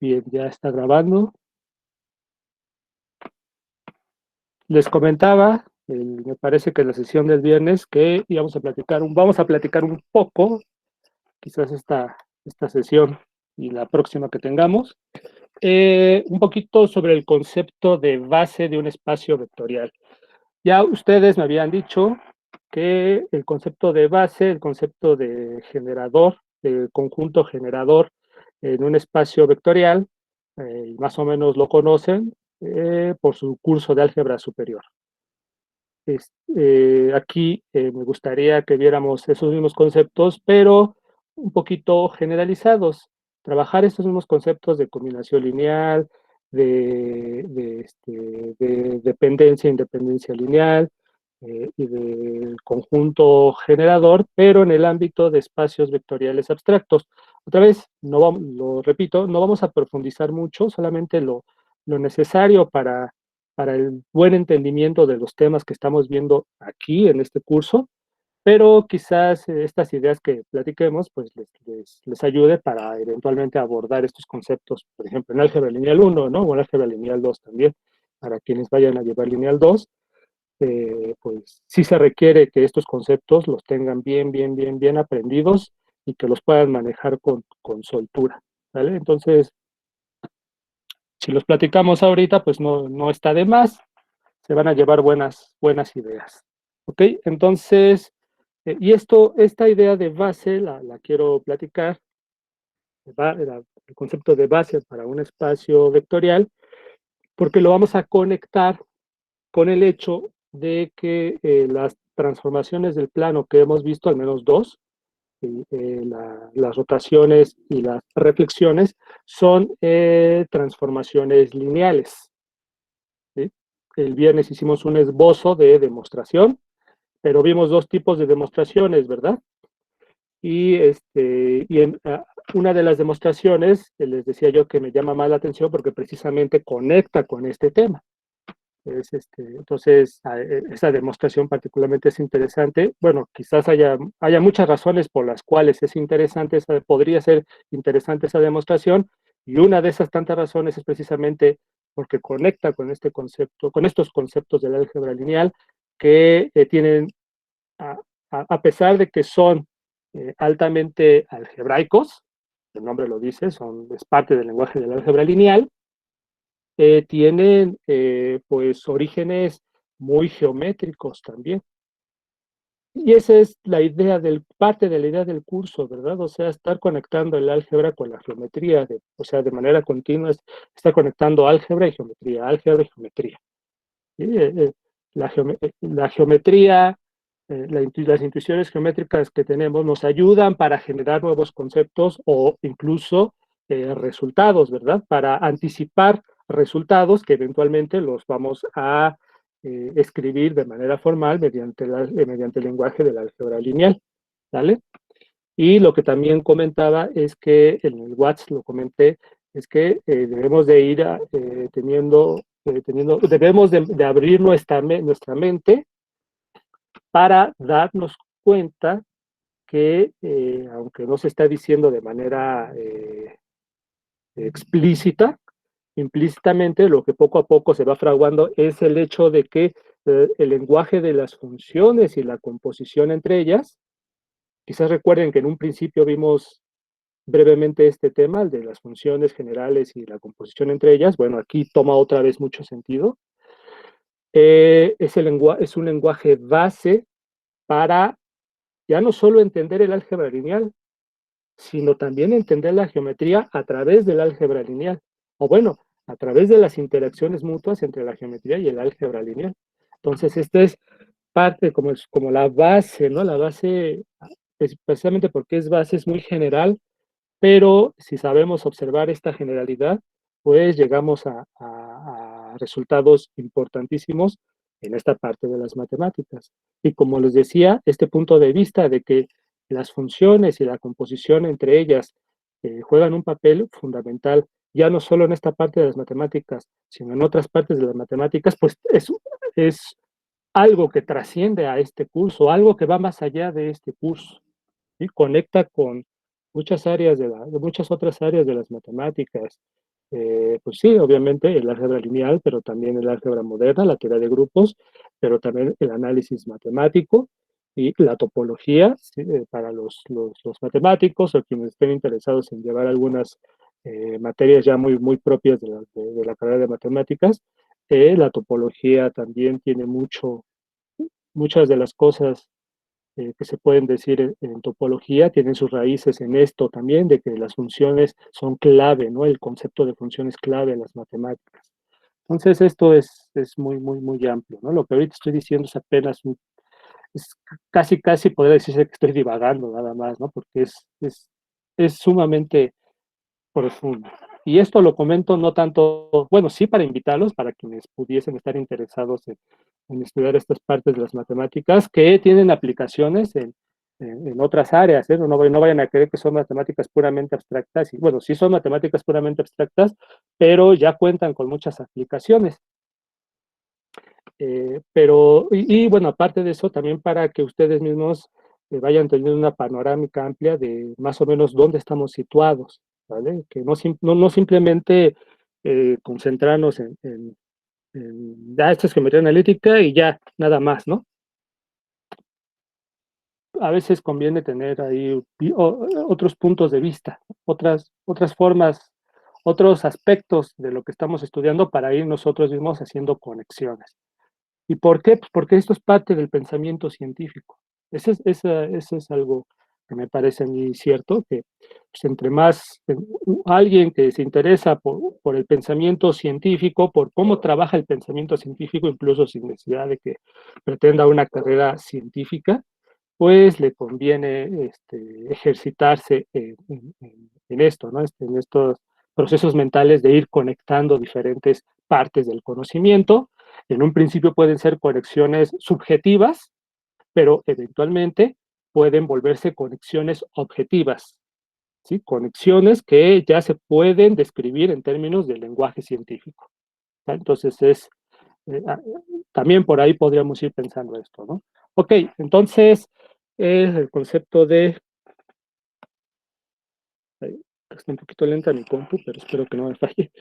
Bien, ya está grabando. Les comentaba, me parece que en la sesión del viernes, que vamos a platicar un poco, quizás esta sesión y la próxima que tengamos, un poquito sobre el concepto de base de un espacio vectorial. Ya ustedes me habían dicho que el concepto de base, el concepto de generador, de conjunto generador en un espacio vectorial, más o menos lo conocen por su curso de álgebra superior. Aquí me gustaría que viéramos esos mismos conceptos, pero un poquito generalizados. Trabajar estos mismos conceptos de combinación lineal, de dependencia e independencia lineal y del conjunto generador, pero en el ámbito de espacios vectoriales abstractos. Otra vez, lo repito, no vamos a profundizar mucho, solamente lo necesario para el buen entendimiento de los temas que estamos viendo aquí en este curso, pero quizás estas ideas que platiquemos pues les ayude para eventualmente abordar estos conceptos, por ejemplo, en álgebra lineal 1, ¿no? O en álgebra lineal 2 también, para quienes vayan a llevar lineal 2, pues sí se requiere que estos conceptos los tengan bien aprendidos y que los puedan manejar con soltura, ¿vale? Entonces, si los platicamos ahorita, pues no está de más, se van a llevar buenas ideas. ¿Ok? Entonces, esta idea de base la quiero platicar, el concepto de base para un espacio vectorial, porque lo vamos a conectar con el hecho de que las transformaciones del plano que hemos visto, al menos dos, las rotaciones y las reflexiones, son transformaciones lineales. ¿Sí? El viernes hicimos un esbozo de demostración, pero vimos dos tipos de demostraciones, ¿verdad? Y una de las demostraciones, les decía yo que me llama más la atención porque precisamente conecta con este tema. Entonces, esa demostración particularmente es interesante. Bueno, quizás haya muchas razones por las cuales es interesante, podría ser interesante esa demostración, y una de esas tantas razones es precisamente porque conecta con este concepto, con estos conceptos del álgebra lineal que tienen, a, a, pesar de que son altamente algebraicos, el nombre lo dice, es parte del lenguaje del álgebra lineal, tienen pues orígenes muy geométricos también. Y esa es parte de la idea del curso, ¿verdad? O sea, estar conectando el álgebra con la geometría, o sea, de manera continua, estar conectando álgebra y geometría, álgebra y geometría. ¿Sí? La geometría, las intuiciones geométricas que tenemos nos ayudan para generar nuevos conceptos o incluso resultados, ¿verdad? Para anticipar resultados que eventualmente los vamos a escribir de manera formal mediante el lenguaje del álgebra lineal, ¿vale? Y lo que también comentaba es que en el Watts lo comenté, es que debemos de ir debemos de abrir nuestra mente para darnos cuenta que, aunque no se está diciendo de manera explícita, implícitamente lo que poco a poco se va fraguando es el hecho de que el lenguaje de las funciones y la composición entre ellas, quizás recuerden que en un principio vimos brevemente este tema, el de las funciones generales y la composición entre ellas. Bueno, aquí toma otra vez mucho sentido. Es un lenguaje base para ya no solo entender el álgebra lineal, sino también entender la geometría a través del álgebra lineal. O bueno, a través de las interacciones mutuas entre la geometría y el álgebra lineal. Entonces, esta es parte, como la base, ¿no? La base, precisamente porque es base, es muy general, pero si sabemos observar esta generalidad, pues llegamos a resultados importantísimos en esta parte de las matemáticas. Y como les decía, este punto de vista de que las funciones y la composición entre ellas juegan un papel fundamental, ya no solo en esta parte de las matemáticas, sino en otras partes de las matemáticas, pues es algo que trasciende a este curso, algo que va más allá de este curso y conecta con muchas otras áreas de las matemáticas, Pues sí, obviamente el álgebra lineal, pero también el álgebra moderna, la teoría de grupos, pero también el análisis matemático y la topología, ¿sí? Para los matemáticos o quienes estén interesados en llevar algunas materias ya muy propias de la carrera de matemáticas. La topología también tiene muchas de las cosas que se pueden decir en topología, tienen sus raíces en esto también, de que las funciones son clave, ¿no? El concepto de funciones clave en las matemáticas. Entonces, esto es muy amplio, ¿no? Lo que ahorita estoy diciendo es apenas es casi podría decirse que estoy divagando nada más, ¿no? Porque es sumamente profundo. Y esto lo comento no tanto, bueno, sí para invitarlos, para quienes pudiesen estar interesados en estudiar estas partes de las matemáticas que tienen aplicaciones en otras áreas, ¿eh? No vayan a creer que son matemáticas puramente abstractas. Y bueno, sí son matemáticas puramente abstractas, pero ya cuentan con muchas aplicaciones. Bueno, aparte de eso, también para que ustedes mismos vayan teniendo una panorámica amplia de más o menos dónde estamos situados, ¿vale? Que no simplemente concentrarnos esto es geometría analítica y ya, nada más, ¿no? A veces conviene tener ahí otros puntos de vista, otras formas, otros aspectos de lo que estamos estudiando para ir nosotros mismos haciendo conexiones. ¿Y por qué? Pues porque esto es parte del pensamiento científico. Eso es algo que me parece a mí cierto, que pues, entre más alguien que se interesa por el pensamiento científico, por cómo trabaja el pensamiento científico, incluso sin necesidad de que pretenda una carrera científica, pues le conviene ejercitarse en esto, ¿no? En estos procesos mentales de ir conectando diferentes partes del conocimiento. En un principio pueden ser conexiones subjetivas, pero eventualmente pueden volverse conexiones objetivas, ¿sí? Conexiones que ya se pueden describir en términos del lenguaje científico. ¿Sí? Entonces eh, también por ahí podríamos ir pensando esto, ¿no? Ok, entonces el concepto de, está un poquito lenta mi compu, pero espero que no me falle,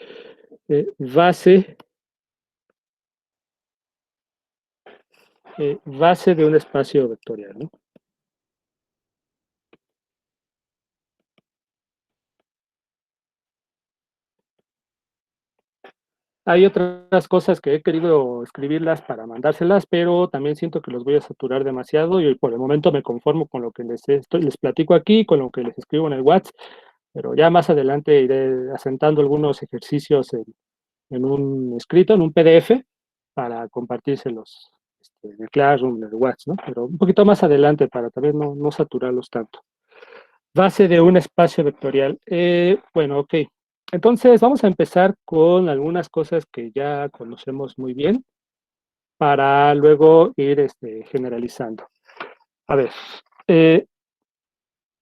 base de un espacio vectorial, ¿no? Hay otras cosas que he querido escribirlas para mandárselas, pero también siento que los voy a saturar demasiado y por el momento me conformo con lo que les platico aquí, con lo que les escribo en el WhatsApp, pero ya más adelante iré asentando algunos ejercicios en un escrito, en un PDF, para compartírselos en el Classroom, en el WhatsApp, ¿no? Pero un poquito más adelante para también no saturarlos tanto. Base de un espacio vectorial. Bueno, ok. Entonces vamos a empezar con algunas cosas que ya conocemos muy bien para luego ir generalizando. A ver, eh,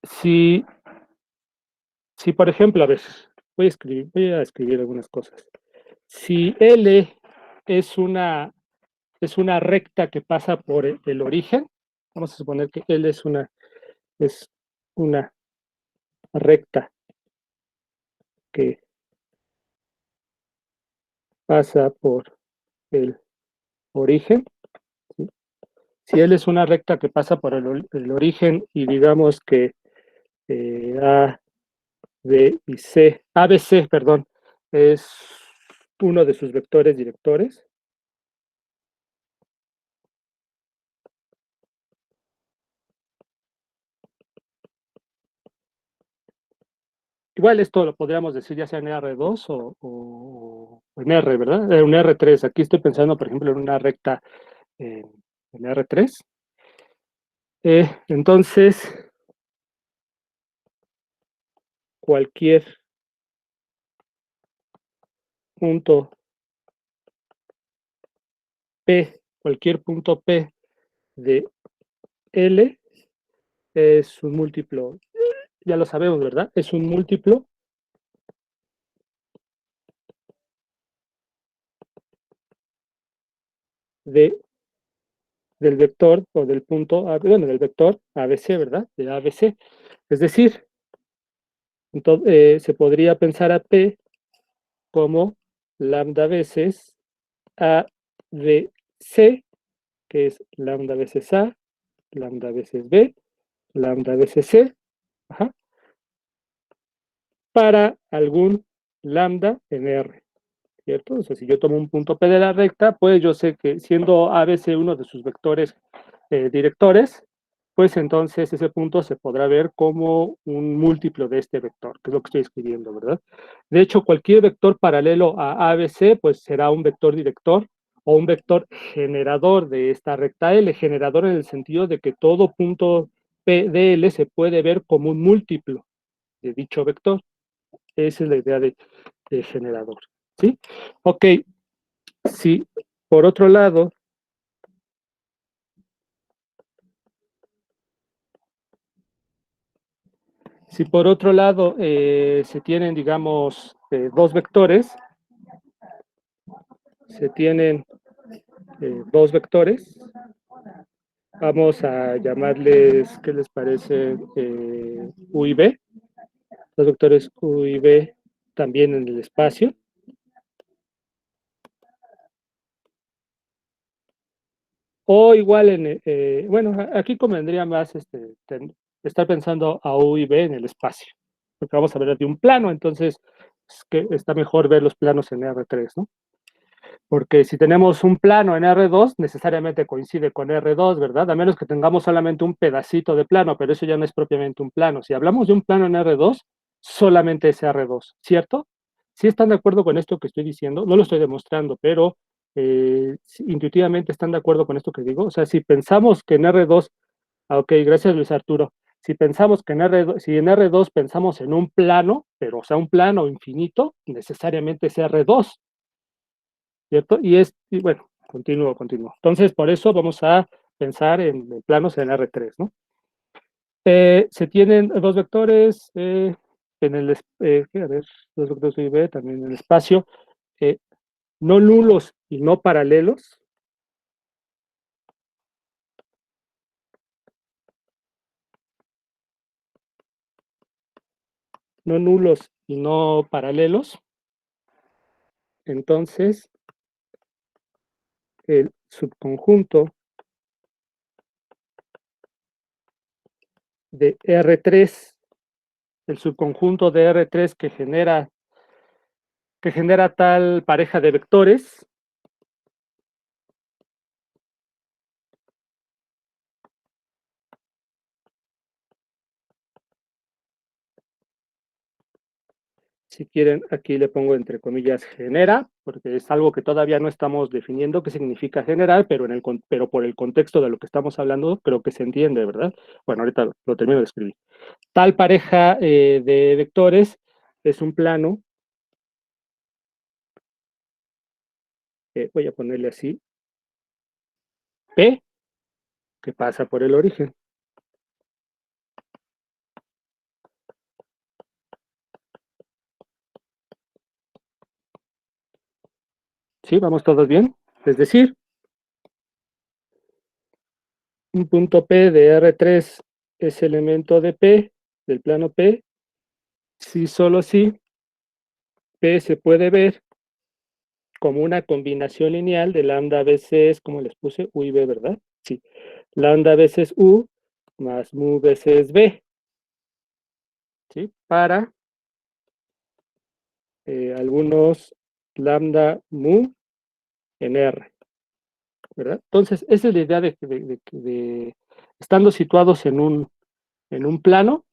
si, si por ejemplo, a ver, voy a escribir algunas cosas. Si L es una recta que pasa por el origen, vamos a suponer que L es una recta que pasa por el origen. ¿Sí? Si L es una recta que pasa por el origen y digamos que A, B y C, A, B, C, perdón, es uno de sus vectores directores. Igual esto lo podríamos decir ya sea en R2 o en R, ¿verdad? En R3. Aquí estoy pensando, por ejemplo, en una recta en R3. Entonces, cualquier punto cualquier punto P de L es un múltiplo, ya lo sabemos, ¿verdad? Es un múltiplo de, del vector o del punto, bueno, del vector ABC, ¿verdad? De ABC. Es decir, entonces, se podría pensar a P como lambda veces A, B, C, que es lambda veces A, lambda veces B, lambda veces C, ajá, para algún lambda en R, ¿cierto? O sea, si yo tomo un punto P de la recta, pues yo sé que siendo ABC uno de sus vectores directores, pues entonces ese punto se podrá ver como un múltiplo de este vector, que es lo que estoy escribiendo, ¿verdad? De hecho, cualquier vector paralelo a ABC, pues será un vector director o un vector generador de esta recta L, generador en el sentido de que todo punto P de L se puede ver como un múltiplo de dicho vector. Esa es la idea de generador, ¿sí? Ok, si por otro lado, si por otro lado se tienen, digamos, dos vectores, se tienen dos vectores, vamos a llamarles, ¿qué les parece? U y B, los vectores U y B también en el espacio. O igual bueno, aquí convendría más estar pensando a U y B en el espacio, porque vamos a ver de un plano, entonces es que está mejor ver los planos en R3, ¿no? Porque si tenemos un plano en R2, necesariamente coincide con R2, ¿verdad? A menos que tengamos solamente un pedacito de plano, pero eso ya no es propiamente un plano. Si hablamos de un plano en R2, solamente es R2, ¿cierto? ¿Sí están de acuerdo con esto que estoy diciendo? No lo estoy demostrando, pero intuitivamente están de acuerdo con esto que digo. O sea, si pensamos que en R2, ok, gracias Luis Arturo. Si pensamos que en R2, si en R2 pensamos en un plano, pero o sea, un plano infinito, necesariamente es R2. ¿Cierto? Y bueno, continúo. Entonces, por eso vamos a pensar en planos en R3, ¿no? Se tienen dos vectores en el, a ver, dos vectores Y B, también en el espacio, eh, no nulos y no paralelos, no nulos y no paralelos. Entonces, el subconjunto de R3, el subconjunto de R3 que genera tal pareja de vectores, si quieren, aquí le pongo entre comillas genera, porque es algo que todavía no estamos definiendo qué significa generar, pero por el contexto de lo que estamos hablando, creo que se entiende, ¿verdad? Bueno, ahorita lo termino de escribir. Tal pareja de vectores es un plano, voy a ponerle así, P, que pasa por el origen. ¿Sí? ¿Vamos todos bien? Es decir, un punto P de R3 es elemento de P, del plano P, si solo si P se puede ver como una combinación lineal de lambda veces, como les puse, U y B, ¿verdad? Sí. Lambda veces U más mu veces B, ¿sí? Para algunos lambda mu en R, ¿verdad? Entonces, esa es la idea estando situados en un plano,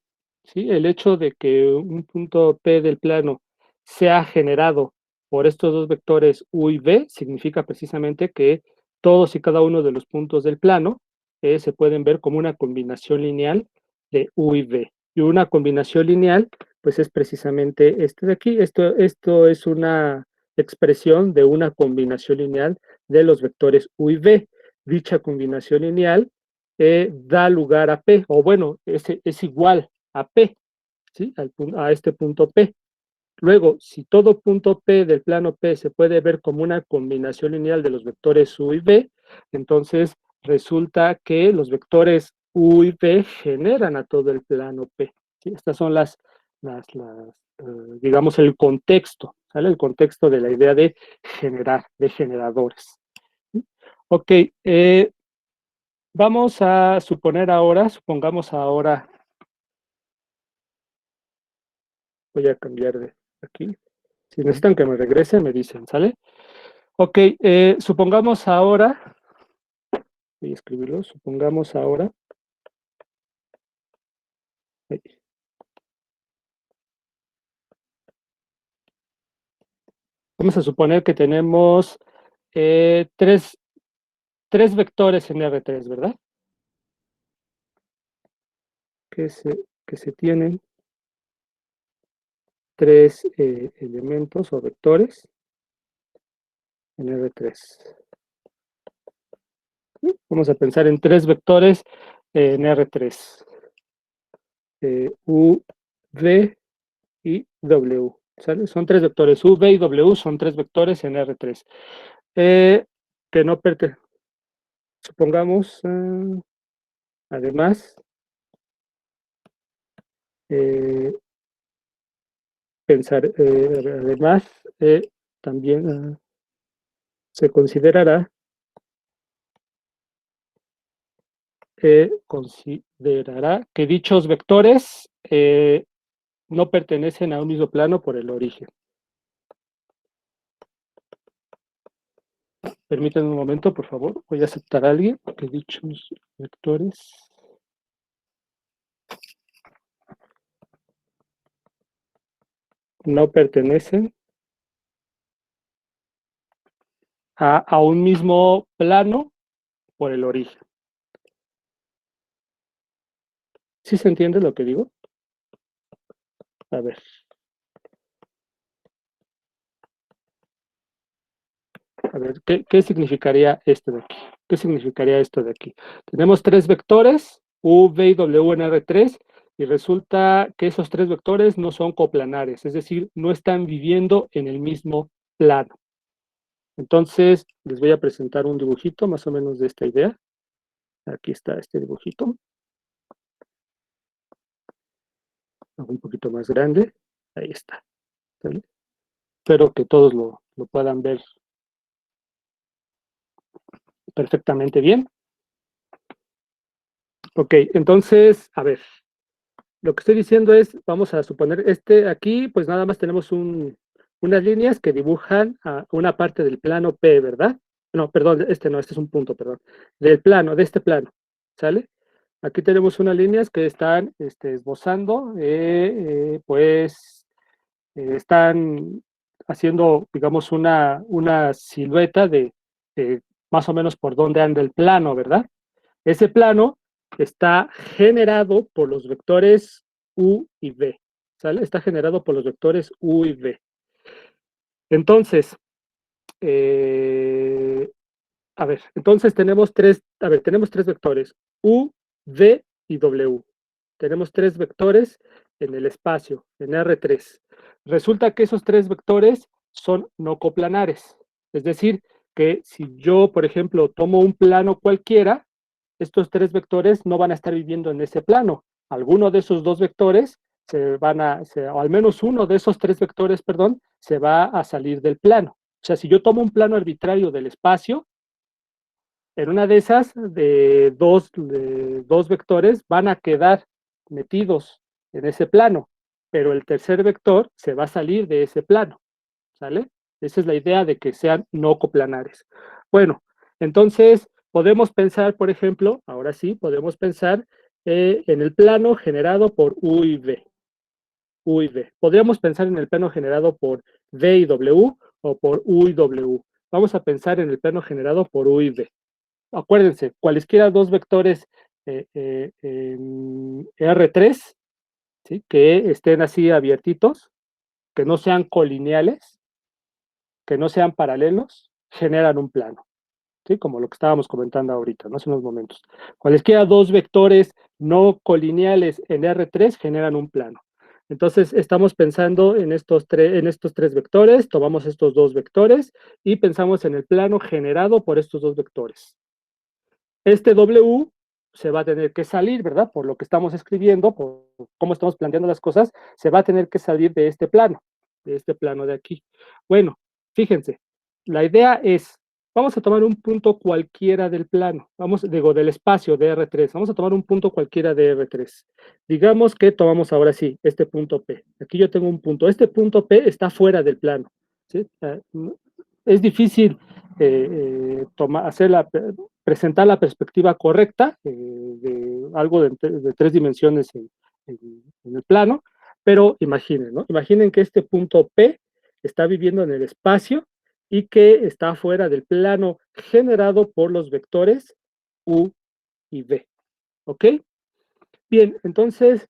¿sí? El hecho de que un punto P del plano sea generado por estos dos vectores U y B significa precisamente que todos y cada uno de los puntos del plano se pueden ver como una combinación lineal de U y B. Y una combinación lineal, pues es precisamente este de aquí. Esto es una expresión de una combinación lineal de los vectores U y B. Dicha combinación lineal da lugar a P, o bueno, es igual a P, ¿sí? A este punto P. Luego, si todo punto P del plano P se puede ver como una combinación lineal de los vectores U y B, entonces resulta que los vectores U y B generan a todo el plano P. ¿Sí? Estas son digamos, el contexto. ¿sale? El contexto de la idea de generar, de generadores. Ok, vamos a suponer ahora, supongamos ahora, voy a cambiar de aquí. Si necesitan que me regrese, me dicen, ¿sale? Ok, supongamos ahora, voy a escribirlo, supongamos ahora, vamos a suponer que tenemos tres vectores en R3, ¿verdad? Que se tienen tres elementos o vectores en R3. Vamos a pensar en tres vectores en R3. U, V y W. ¿Sale? Son tres vectores. U, V y W son tres vectores en R3. Que no pertenecen. Supongamos, además, pensar, además, también se considerará que dichos vectores no pertenecen a un mismo plano por el origen. Permítanme un momento, por favor. Voy a aceptar a alguien que dichos vectores no pertenecen a un mismo plano por el origen. ¿Sí se entiende lo que digo? A ver. A ver, ¿qué significaría esto de aquí? ¿Qué significaría esto de aquí? Tenemos tres vectores, U, V y W en R3, y resulta que esos tres vectores no son coplanares, es decir, no están viviendo en el mismo plano. Entonces, les voy a presentar un dibujito más o menos de esta idea. Aquí está este dibujito. Un poquito más grande. Ahí está. ¿Sale? Espero que todos lo puedan ver perfectamente bien. Ok, entonces, a ver, lo que estoy diciendo es, vamos a suponer, aquí, pues nada más tenemos unas líneas que dibujan a una parte del plano P, ¿verdad? No, perdón, no, este es un punto, perdón. Del plano, de este plano, ¿sale? Aquí tenemos unas líneas que están esbozando, pues, están haciendo, digamos, una silueta de más o menos por dónde anda el plano, ¿verdad? Ese plano está generado por los vectores U y V, ¿sale? Está generado por los vectores U y V. Entonces, entonces tenemos tres vectores, U, V y W. Tenemos tres vectores en el espacio, en R3. Resulta que esos tres vectores son no coplanares. Es decir, que si yo, por ejemplo, tomo un plano cualquiera, estos tres vectores no van a estar viviendo en ese plano. Alguno de esos dos vectores o al menos uno de esos tres vectores, perdón, se va a salir del plano. O sea, si yo tomo un plano arbitrario del espacio, en una de esas, de dos vectores van a quedar metidos en ese plano, pero el tercer vector se va a salir de ese plano, ¿sale? Esa es la idea de que sean no coplanares. Bueno, entonces podemos pensar, por ejemplo, ahora sí, podemos pensar en el plano generado por U y V. U y V. Podríamos pensar en el plano generado por V y W o por U y W. Vamos a pensar en el plano generado por U y V. Acuérdense, cualesquiera dos vectores en R3, ¿sí? Que estén así abiertitos, que no sean colineales, que no sean paralelos, generan un plano, ¿sí? Como lo que estábamos comentando ahorita, ¿no? Hace unos momentos. Cualesquiera dos vectores no colineales en R3 generan un plano. Entonces, estamos pensando en estos tres vectores, tomamos estos dos vectores y pensamos en el plano generado por estos dos vectores. Este W se va a tener que salir, ¿verdad? Por lo que estamos escribiendo, por cómo estamos planteando las cosas, se va a tener que salir de este plano. de este plano de aquí. Bueno, fíjense, la idea es, vamos a tomar un punto cualquiera del plano, digo, del espacio de R3, vamos a tomar un punto cualquiera de R3. Digamos que tomamos ahora sí este punto P. Aquí yo tengo un punto, este punto P está fuera del plano, ¿sí? Es difícil presentar la perspectiva correcta de algo de 3 dimensiones en el plano, pero imaginen, ¿no? Imaginen que este punto P está viviendo en el espacio y que está fuera del plano generado por los vectores U y V, ¿ok? Bien, entonces,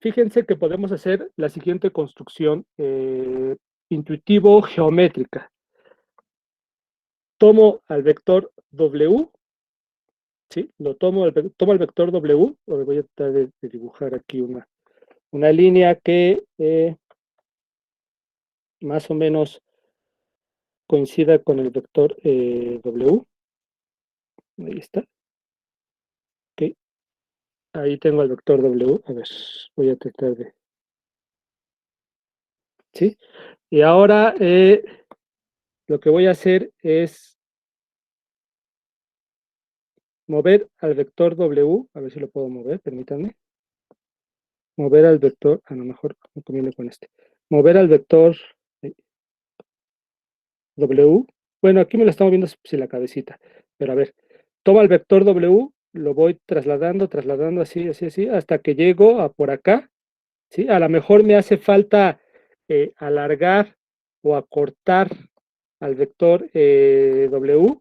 fíjense que podemos hacer la siguiente construcción intuitivo-geométrica. Tomo al vector W, ¿sí? Tomo el vector W, voy a tratar de dibujar aquí una línea que más o menos coincida con el vector W. Ahí está. Ok. Ahí tengo el vector W. A ver, voy a tratar de... ¿Sí? Y ahora lo que voy a hacer es mover al vector W. A ver si lo puedo mover, permítanme. Mover al vector, a lo mejor me conviene con este. Mover al vector W. Bueno, aquí me lo estamos viendo sin la cabecita. Pero a ver, toma el vector W, lo voy trasladando, así, así, así, hasta que llego a por acá. ¿Sí? A lo mejor me hace falta alargar o acortar al vector W.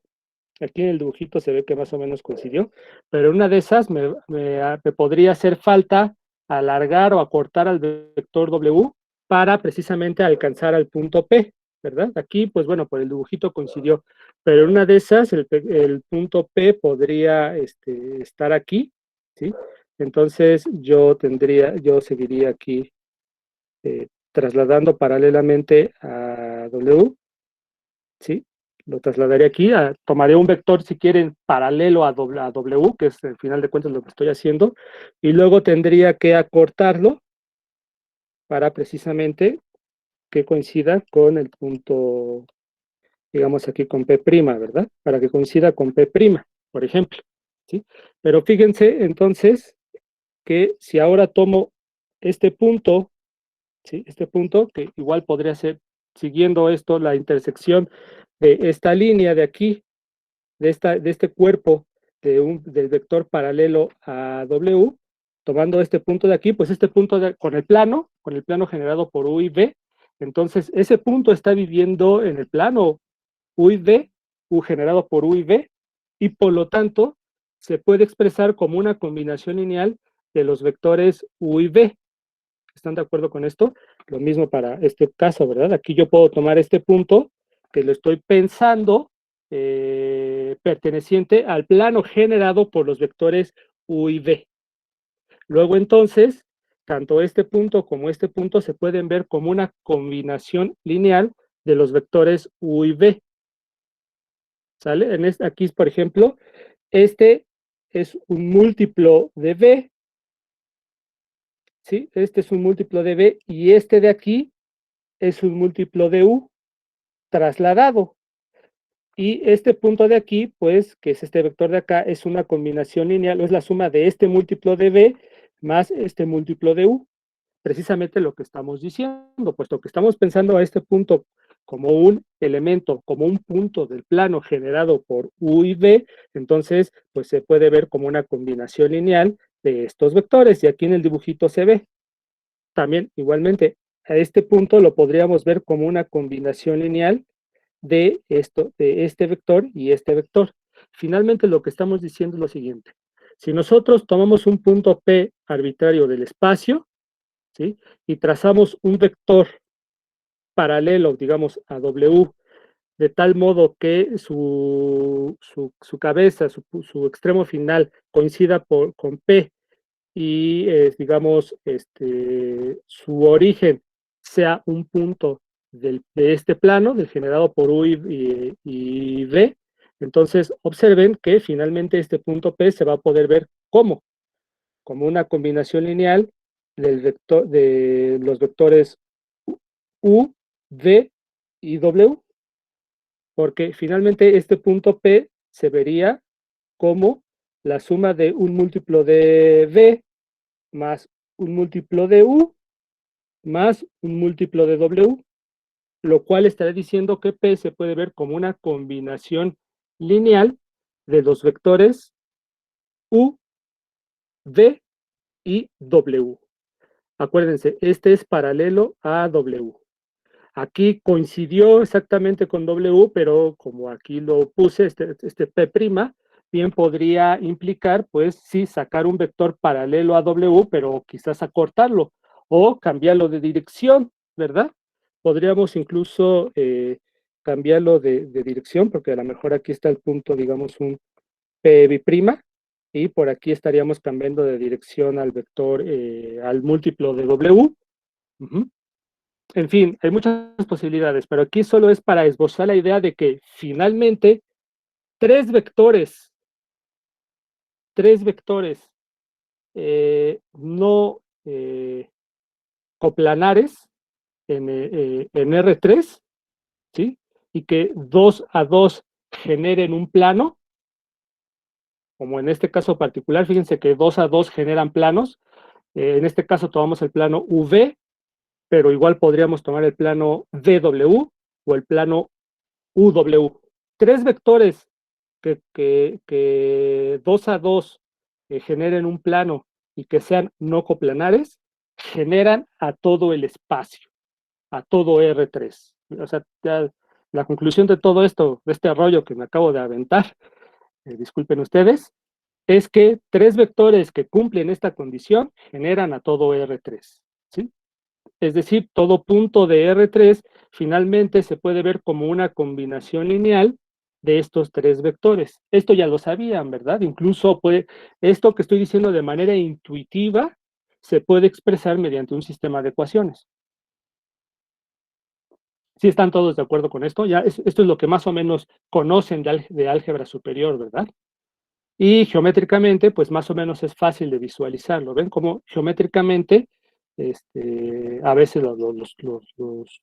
Aquí en el dibujito se ve que más o menos coincidió, pero una de esas me podría hacer falta alargar o acortar al vector W para precisamente alcanzar al punto P, ¿verdad? Aquí, pues bueno, por el dibujito coincidió, pero en una de esas el punto P podría estar aquí, ¿sí? Entonces yo seguiría aquí trasladando paralelamente a W, ¿sí? Lo trasladaré aquí, tomaré un vector, si quieren, paralelo a W, que es al final de cuentas lo que estoy haciendo, y luego tendría que acortarlo para precisamente que coincida con el punto, digamos aquí con P', ¿verdad? Para que coincida con P', por ejemplo, ¿sí? Pero fíjense entonces que si ahora tomo este punto, ¿sí? Este punto, que igual podría ser, siguiendo esto, la intersección de esta línea de aquí, de este cuerpo del vector paralelo a W, tomando este punto de aquí, pues este punto con el plano generado por U y V, entonces ese punto está viviendo en el plano U y V, U generado por U y V, y por lo tanto se puede expresar como una combinación lineal de los vectores U y V. ¿Están de acuerdo con esto? Lo mismo para este caso, ¿verdad? Aquí yo puedo tomar este punto que lo estoy pensando perteneciente al plano generado por los vectores U y V. Luego entonces, tanto este punto como este punto se pueden ver como una combinación lineal de los vectores U y V. ¿Sale? Aquí, por ejemplo, este es un múltiplo de V, ¿sí? Este es un múltiplo de V y este de aquí es un múltiplo de U trasladado. Y este punto de aquí, pues, que es este vector de acá, es una combinación lineal, o es la suma de este múltiplo de B más este múltiplo de U. Precisamente lo que estamos diciendo, puesto que estamos pensando a este punto como un elemento, como un punto del plano generado por U y V, entonces, pues se puede ver como una combinación lineal de estos vectores, y aquí en el dibujito se ve. También, igualmente, a este punto lo podríamos ver como una combinación lineal de este vector y este vector. Finalmente, lo que estamos diciendo es lo siguiente. Si nosotros tomamos un punto P arbitrario del espacio, ¿sí? Y trazamos un vector paralelo, digamos, a W, de tal modo que su cabeza, su extremo final coincida con P y, digamos, su origen sea un punto de este plano, del generado por U y V, entonces observen que finalmente este punto P se va a poder ver como una combinación lineal de los vectores U V y W, porque finalmente este punto P se vería como la suma de un múltiplo de V más un múltiplo de U más un múltiplo de W, lo cual estará diciendo que P se puede ver como una combinación lineal de los vectores U, V y W. Acuérdense, este es paralelo a W. Aquí coincidió exactamente con W, pero como aquí lo puse, este P', bien podría implicar, pues sí, sacar un vector paralelo a W, pero quizás acortarlo o cambiarlo de dirección, ¿verdad? Podríamos incluso cambiarlo de dirección, porque a lo mejor aquí está el punto, digamos, un P', y por aquí estaríamos cambiando de dirección al vector, al múltiplo de W. Uh-huh. En fin, hay muchas posibilidades, pero aquí solo es para esbozar la idea de que finalmente tres vectores, tres vectores no coplanares en R3, ¿sí? Y que 2 a 2 generen un plano, como en este caso particular, fíjense que 2 a 2 generan planos. En este caso tomamos el plano V, pero igual podríamos tomar el plano VW o el plano UW. Tres vectores que 2 a 2 generen un plano y que sean no coplanares, generan a todo el espacio, a todo R3. O sea, ya la conclusión de todo esto, de este rollo que me acabo de aventar, disculpen ustedes, es que tres vectores que cumplen esta condición generan a todo R3. ¿Sí? Es decir, todo punto de R3 finalmente se puede ver como una combinación lineal de estos tres vectores. Esto ya lo sabían, ¿verdad? Incluso esto que estoy diciendo de manera intuitiva se puede expresar mediante un sistema de ecuaciones. ¿Sí están todos de acuerdo con esto? Esto es lo que más o menos conocen de álgebra superior, ¿verdad? Y geométricamente, pues más o menos es fácil de visualizarlo. ¿Ven cómo geométricamente a veces los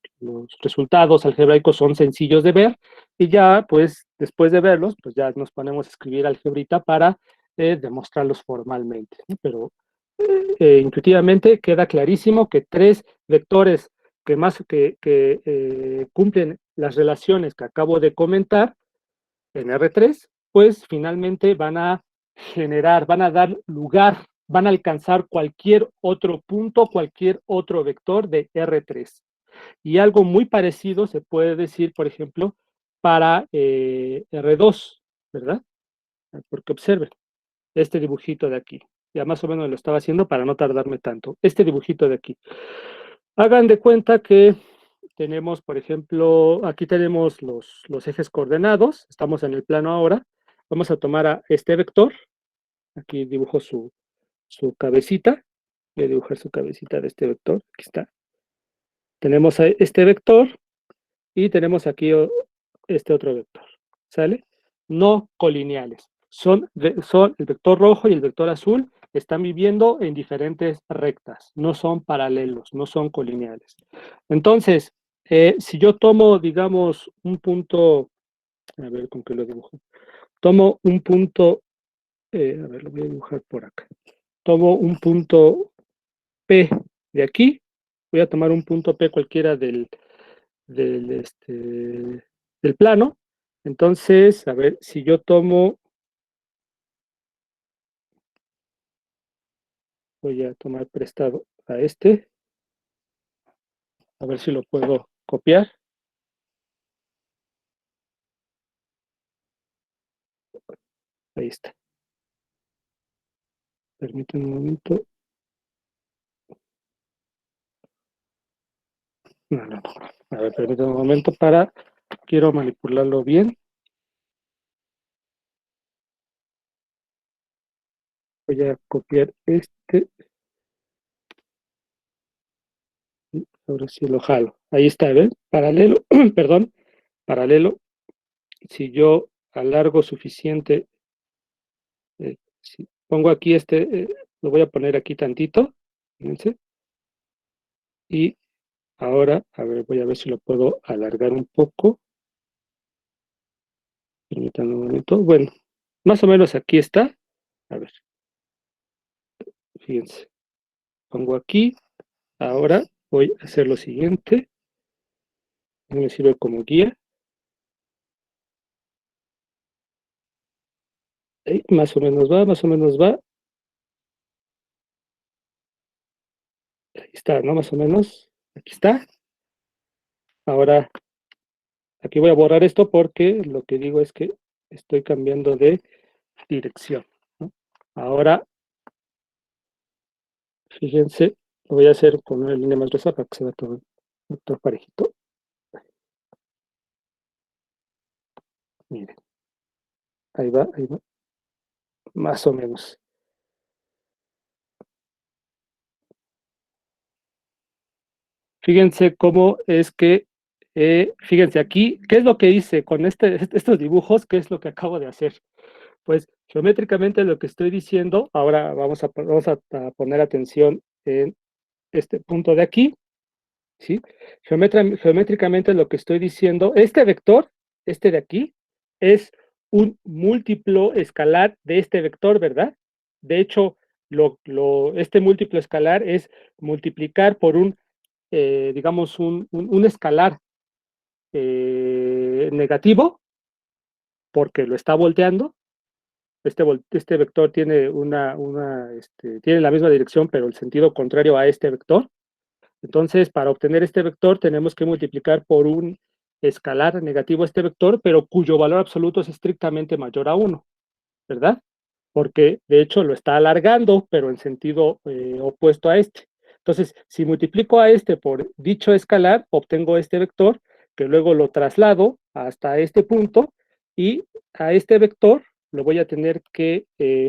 resultados algebraicos son sencillos de ver y ya, pues después de verlos, pues ya nos ponemos a escribir algebrita para demostrarlos formalmente, ¿no? Pero intuitivamente queda clarísimo que tres vectores que cumplen las relaciones que acabo de comentar en R3, pues finalmente van a generar, van a dar lugar, van a alcanzar cualquier otro punto, cualquier otro vector de R3. Y algo muy parecido se puede decir, por ejemplo, para R2, ¿verdad? Porque observen este dibujito de aquí. Ya más o menos lo estaba haciendo para no tardarme tanto. Este dibujito de aquí. Hagan de cuenta que tenemos, por ejemplo, aquí tenemos los ejes coordenados, estamos en el plano ahora. Vamos a tomar a este vector, aquí dibujo su cabecita, voy a dibujar su cabecita de este vector, aquí está. Tenemos a este vector y tenemos aquí este otro vector, ¿sale? No colineales, son el vector rojo y el vector azul están viviendo en diferentes rectas, no son paralelos, no son colineales. Entonces, si yo tomo, digamos, un punto, a ver con qué lo dibujo, tomo un punto, a ver, lo voy a dibujar por acá, tomo un punto P de aquí, voy a tomar un punto P cualquiera del plano, entonces, a ver, si yo tomo, voy a tomar prestado a a ver si lo puedo copiar, ahí está, permítanme un momento, no, a ver, permítanme un momento quiero manipularlo bien, voy a copiar y ahora sí lo jalo, ahí está, ¿ven? Paralelo, perdón, paralelo, si yo alargo suficiente, si pongo aquí lo voy a poner aquí tantito, fíjense, y Ahora, a ver, voy a ver si lo puedo alargar un poco. Permítanme un momento. Bueno, más o menos aquí está. A ver, fíjense. Pongo aquí. Ahora voy a hacer lo siguiente. Me sirve como guía. Más o menos va, más o menos va. Ahí está, ¿no? Más o menos. Aquí está. Ahora, aquí voy a borrar esto porque lo que digo es que estoy cambiando de dirección, ¿no? Ahora, fíjense, lo voy a hacer con una línea más gruesa para que se vea todo parejito. Miren, ahí va, más o menos. Fíjense cómo es que, fíjense aquí, ¿qué es lo que hice con estos dibujos? ¿Qué es lo que acabo de hacer? Pues geométricamente lo que estoy diciendo, ahora vamos a poner atención en este punto de aquí, ¿sí? Geométricamente lo que estoy diciendo, este vector, este de aquí, es un múltiplo escalar de este vector, ¿verdad? De hecho, este múltiplo escalar es multiplicar por digamos, un escalar negativo, porque lo está volteando. Este vector tiene tiene la misma dirección, pero el sentido contrario a este vector. Entonces, para obtener este vector, tenemos que multiplicar por un escalar negativo este vector, pero cuyo valor absoluto es estrictamente mayor a 1, ¿verdad? Porque de hecho lo está alargando, pero en sentido opuesto a este. Entonces, si multiplico a este por dicho escalar, obtengo este vector, que luego lo traslado hasta este punto, y a este vector lo voy a tener que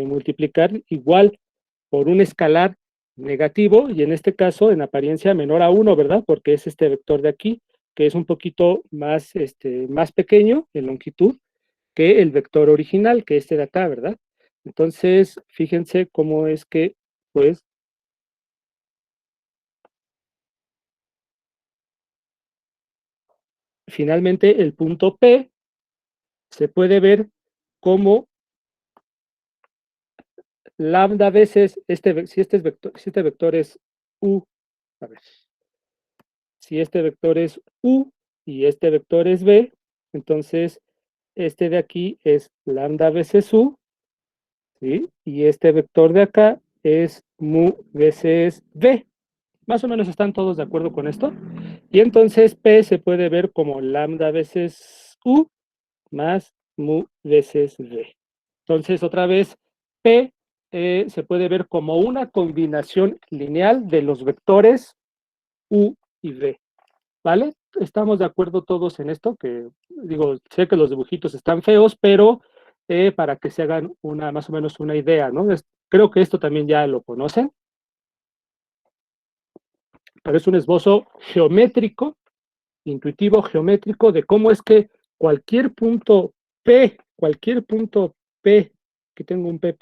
multiplicar igual por un escalar negativo, y en este caso en apariencia menor a 1, ¿verdad? Porque es este vector de aquí, que es un poquito más pequeño en longitud que el vector original, que este de acá, ¿verdad? Entonces, fíjense cómo es que, pues, finalmente el punto P se puede ver como lambda veces si este vector es U, a ver, si este vector es U y este vector es B, entonces este de aquí es lambda veces U, ¿sí? Y este vector de acá es mu veces B. Más o menos están todos de acuerdo con esto. Y entonces P se puede ver como lambda veces U más mu veces V. Entonces, otra vez, P se puede ver como una combinación lineal de los vectores U y V. ¿Vale? Estamos de acuerdo todos en esto, que digo, sé que los dibujitos están feos, pero para que se hagan más o menos una idea, ¿no? Creo que esto también ya lo conocen, pero es un esbozo geométrico, intuitivo, geométrico, de cómo es que cualquier punto P, aquí tengo un P',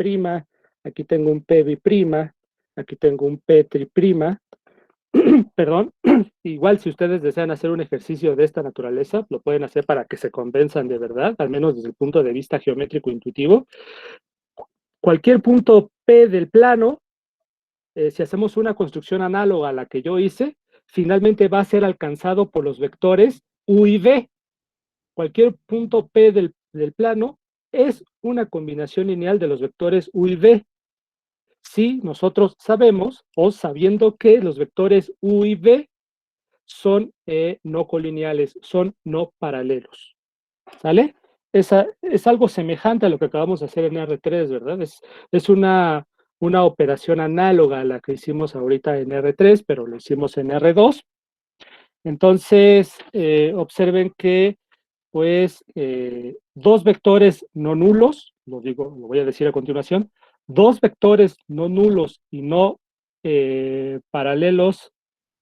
aquí tengo un P bi'prima, aquí tengo un P tri'prima, perdón, igual si ustedes desean hacer un ejercicio de esta naturaleza, lo pueden hacer para que se convenzan de verdad, al menos desde el punto de vista geométrico intuitivo. Cualquier punto P del plano, si hacemos una construcción análoga a la que yo hice, finalmente va a ser alcanzado por los vectores U y V. Cualquier punto P del plano es una combinación lineal de los vectores U y V. Si nosotros sabemos, o sabiendo que los vectores U y V son no colineales, son no paralelos. ¿Sale? Es algo semejante a lo que acabamos de hacer en R3, ¿verdad? Es una operación análoga a la que hicimos ahorita en R3, pero lo hicimos en R2. Entonces, observen que, pues, dos vectores no nulos, lo voy a decir a continuación, dos vectores no nulos y no paralelos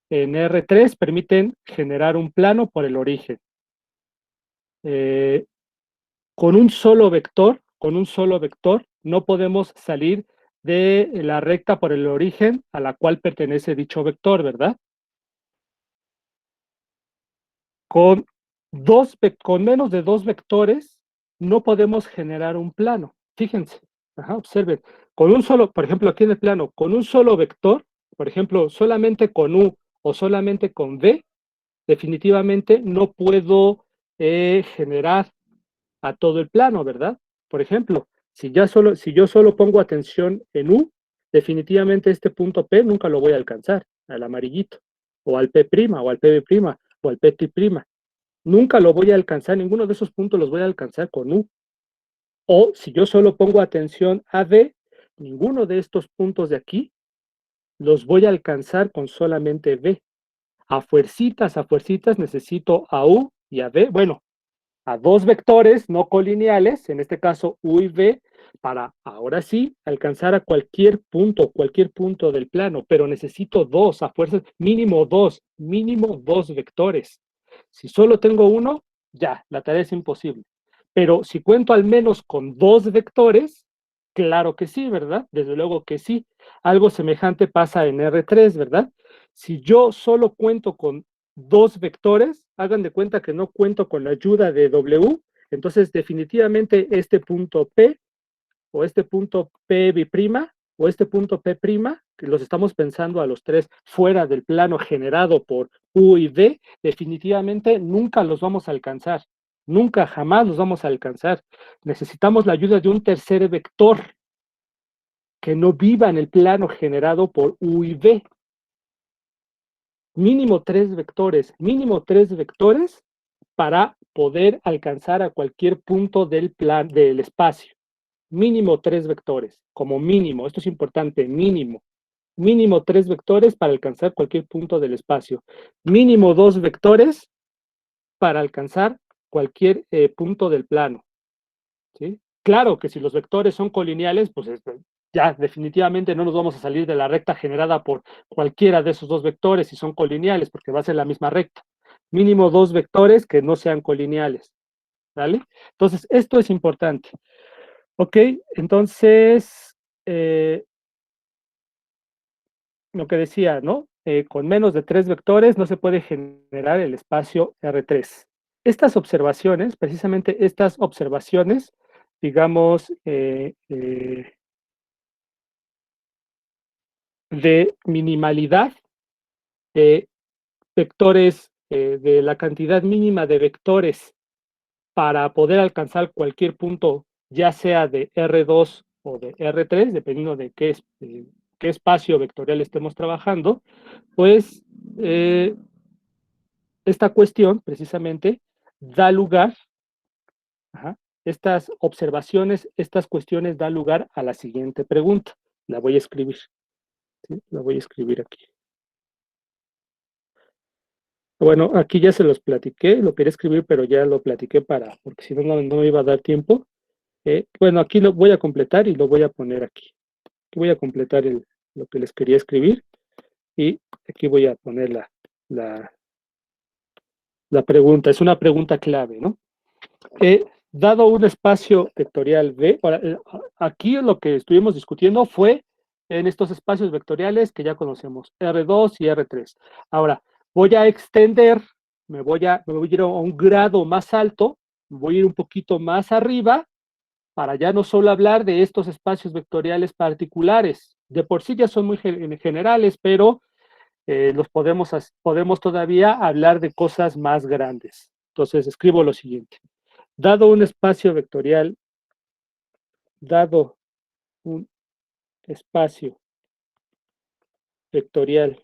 en R3 permiten generar un plano por el origen. Eh, con un solo vector, no podemos salir de la recta por el origen a la cual pertenece dicho vector, ¿verdad? Con, con menos de 2 vectores no podemos generar un plano. Fíjense, observen, con un solo, por ejemplo, aquí en el plano, con un solo vector, por ejemplo, solamente con U o solamente con V, definitivamente no puedo generar a todo el plano, ¿verdad? Por ejemplo, si yo solo pongo atención en U, definitivamente este punto P nunca lo voy a alcanzar, al amarillito, o al P', o al PB', o al PT'. Nunca lo voy a alcanzar, ninguno de esos puntos los voy a alcanzar con U. O si yo solo pongo atención a D, ninguno de estos puntos de aquí los voy a alcanzar con solamente B. A fuercitas necesito a U y a B. Bueno, a 2 vectores no colineales, en este caso U y V, para ahora sí alcanzar a cualquier punto del plano, pero necesito dos, a fuerzas, mínimo dos vectores. Si solo tengo uno, ya, la tarea es imposible. Pero si cuento al menos con 2 vectores, claro que sí, ¿verdad? Desde luego que sí. Algo semejante pasa en R3, ¿verdad? Si yo solo cuento con 2 vectores, hagan de cuenta que no cuento con la ayuda de W, entonces definitivamente este punto P o este punto P' o este punto P', que los estamos pensando a los tres fuera del plano generado por U y V, definitivamente nunca los vamos a alcanzar. Nunca, jamás los vamos a alcanzar. Necesitamos la ayuda de un tercer vector que no viva en el plano generado por U y V. Mínimo tres vectores para poder alcanzar a cualquier punto del espacio. Mínimo 3 vectores, como mínimo, esto es importante, mínimo 3 vectores para alcanzar cualquier punto del espacio. Mínimo 2 vectores para alcanzar cualquier punto del plano. ¿Sí? Claro que si los vectores son colineales, pues ya definitivamente no nos vamos a salir de la recta generada por cualquiera de esos 2 vectores si son colineales, porque va a ser la misma recta. Mínimo 2 vectores que no sean colineales. ¿Vale? Entonces, esto es importante. Ok, entonces, lo que decía, ¿no? Con menos de 3 vectores no se puede generar el espacio R3. Estas observaciones, precisamente estas observaciones, digamos, de minimalidad de vectores, de la cantidad mínima de vectores para poder alcanzar cualquier punto, ya sea de R2 o de R3, dependiendo de qué espacio vectorial estemos trabajando, pues esta cuestión precisamente da lugar, estas observaciones, estas cuestiones dan lugar a la siguiente pregunta. La voy a escribir, ¿sí? La voy a escribir aquí. Bueno, aquí ya se los platiqué, lo quería escribir, pero ya lo platiqué porque si no, no me iba a dar tiempo. Bueno, aquí lo voy a completar y lo voy a poner aquí. Aquí voy a completar lo que les quería escribir y aquí voy a poner la pregunta. Es una pregunta clave, ¿no? Dado un espacio vectorial V, aquí lo que estuvimos discutiendo fue en estos espacios vectoriales que ya conocemos, R2 y R3. Ahora, voy a extender, me voy a ir a un grado más alto, me voy a ir un poquito más arriba, para ya no solo hablar de estos espacios vectoriales particulares. De por sí ya son muy generales, pero podemos todavía hablar de cosas más grandes. Entonces, escribo lo siguiente. Dado un espacio vectorial, dado un espacio vectorial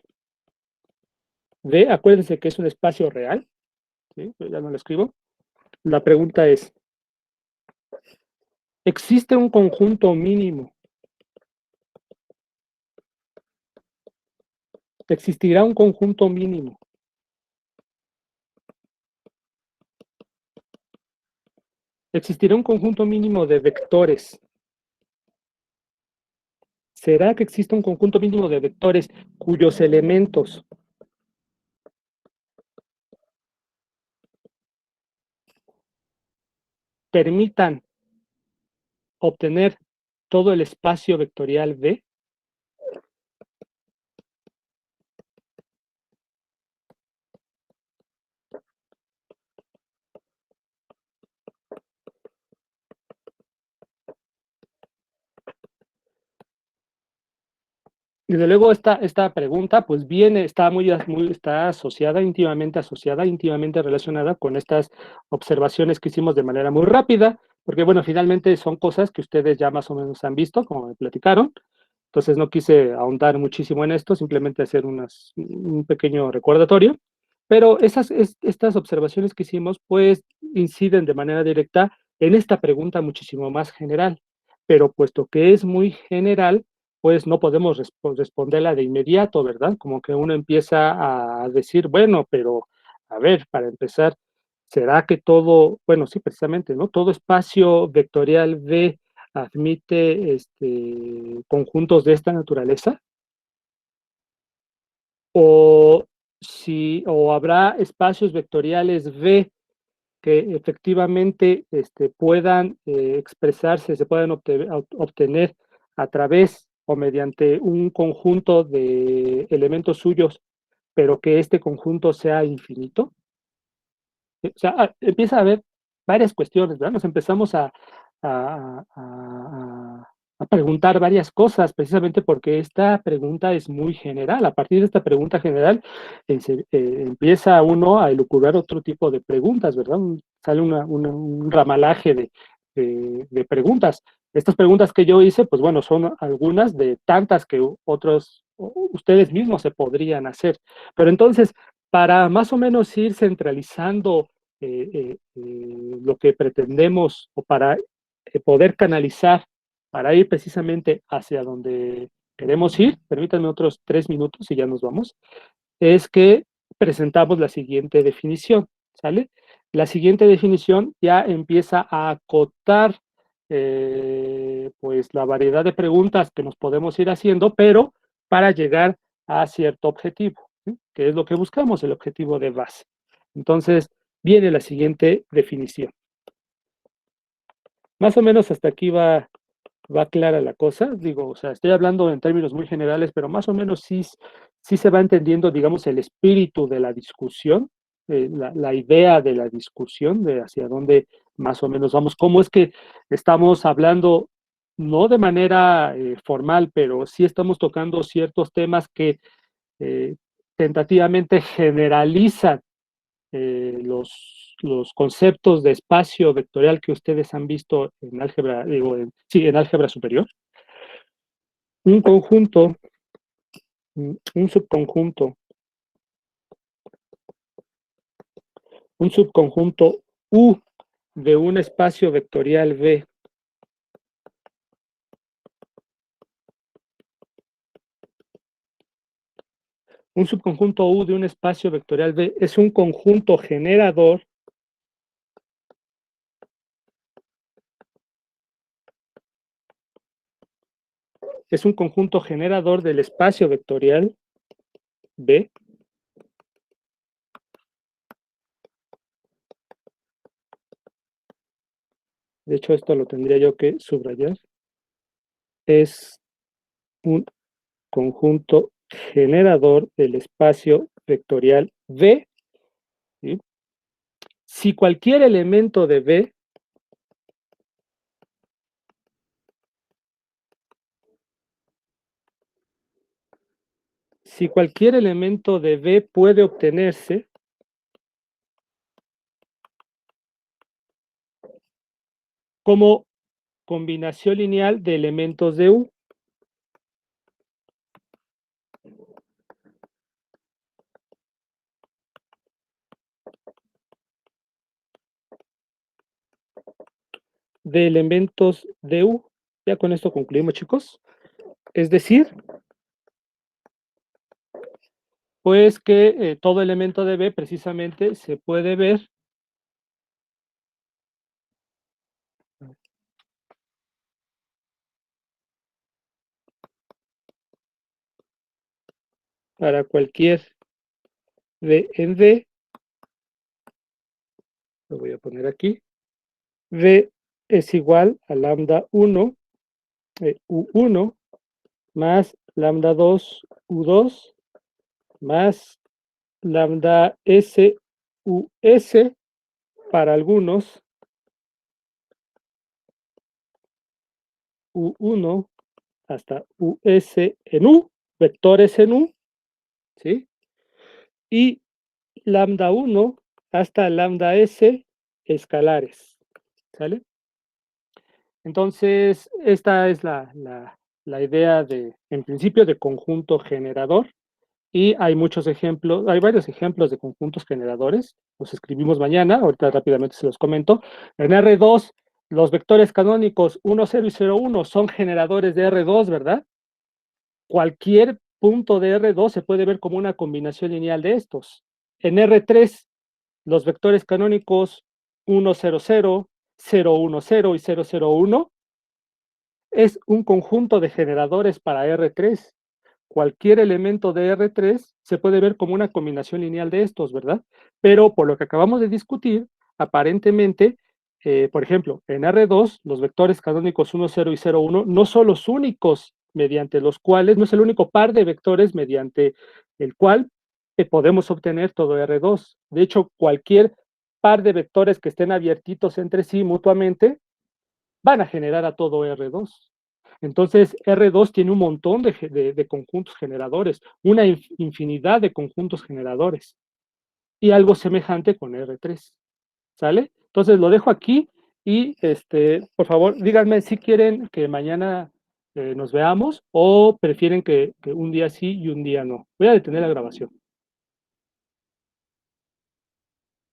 V, acuérdense que es un espacio real, ¿sí? Ya no lo escribo. La pregunta es, ¿existe un conjunto mínimo? ¿Existirá un conjunto mínimo? ¿Existirá un conjunto mínimo de vectores? ¿Será que existe un conjunto mínimo de vectores cuyos elementos permitan obtener todo el espacio vectorial V? Desde luego, esta pregunta, pues viene, está asociada, íntimamente relacionada con estas observaciones que hicimos de manera muy rápida, porque bueno, finalmente son cosas que ustedes ya más o menos han visto, como me platicaron. Entonces no quise ahondar muchísimo en esto, simplemente hacer un pequeño recordatorio. Pero estas observaciones que hicimos, pues, inciden de manera directa en esta pregunta muchísimo más general. Pero puesto que es muy general, pues no podemos responderla de inmediato, ¿verdad? Como que uno empieza a decir, bueno, pero a ver, para empezar, ¿será que todo, bueno, sí, precisamente, ¿no? Todo espacio vectorial V admite conjuntos de esta naturaleza? ¿O, o habrá espacios vectoriales V que efectivamente puedan expresarse, se puedan obtener a través o mediante un conjunto de elementos suyos, pero que este conjunto sea infinito? O sea, empieza a haber varias cuestiones, ¿verdad? Nos empezamos a, a- a preguntar varias cosas, precisamente porque esta pregunta es muy general. A partir de esta pregunta general, empieza uno a elucubrar otro tipo de preguntas, ¿verdad? Sale un ramalaje de preguntas. Estas preguntas que yo hice, pues bueno, son algunas de tantas que otros, ustedes mismos se podrían hacer. Pero entonces, para más o menos ir centralizando lo que pretendemos o para poder canalizar, para ir precisamente hacia donde queremos ir, permítanme otros 3 minutos y ya nos vamos, es que presentamos la siguiente definición, ¿sale? La siguiente definición ya empieza a acotar pues la variedad de preguntas que nos podemos ir haciendo, pero para llegar a cierto objetivo, ¿sí? Que es lo que buscamos, el objetivo de base. Entonces, viene la siguiente definición. Más o menos hasta aquí va clara la cosa. Digo, o sea, estoy hablando en términos muy generales, pero más o menos sí se va entendiendo, digamos, el espíritu de la discusión, la idea de la discusión, de hacia dónde más o menos vamos. Cómo es que estamos hablando, no de manera formal, pero sí estamos tocando ciertos temas que eh, tentativamente generalizan los conceptos de espacio vectorial que ustedes han visto en álgebra, digo, sí, en álgebra superior. Un conjunto, un subconjunto, un subconjunto U de un espacio vectorial V, un subconjunto U de un espacio vectorial V es un conjunto generador del espacio vectorial V. De hecho, esto lo tendría yo que subrayar. Es un conjunto generador del espacio vectorial V, ¿sí? Si cualquier elemento de V puede obtenerse como combinación lineal de elementos de U. De elementos de U. Ya con esto concluimos, chicos. Es decir, pues que todo elemento de B precisamente se puede ver para cualquier D en D. Lo voy a poner aquí. D es igual a lambda 1, U1, más lambda 2, U2, más lambda S, US para algunos, U1 hasta US en U, vectores en U, ¿sí? Y lambda 1 hasta lambda S escalares, ¿sale? Entonces, esta es la idea de, en principio, de conjunto generador. Y hay muchos ejemplos, hay varios ejemplos de conjuntos generadores. Los escribimos mañana, ahorita rápidamente se los comento. En R2, los vectores canónicos 1, 0 y 0, 1 son generadores de R2, ¿verdad? Cualquier punto de R2 se puede ver como una combinación lineal de estos. En R3, los vectores canónicos 1, 0, 0, 0, 1, 0 y 0, 0, 1 es un conjunto de generadores para R3. Cualquier elemento de R3 se puede ver como una combinación lineal de estos, ¿verdad? Pero por lo que acabamos de discutir, aparentemente, por ejemplo, en R2, los vectores canónicos 1, 0 y 0, 1 no son los únicos mediante los cuales, no es el único par de vectores mediante el cual podemos obtener todo R2. De hecho, cualquier par de vectores que estén abiertitos entre sí mutuamente van a generar a todo R2. Entonces, R2 tiene un montón de conjuntos generadores, una infinidad de conjuntos generadores, y algo semejante con R3, ¿sale? Entonces, lo dejo aquí y, por favor, díganme si quieren que mañana nos veamos o prefieren que un día sí y un día no. Voy a detener la grabación.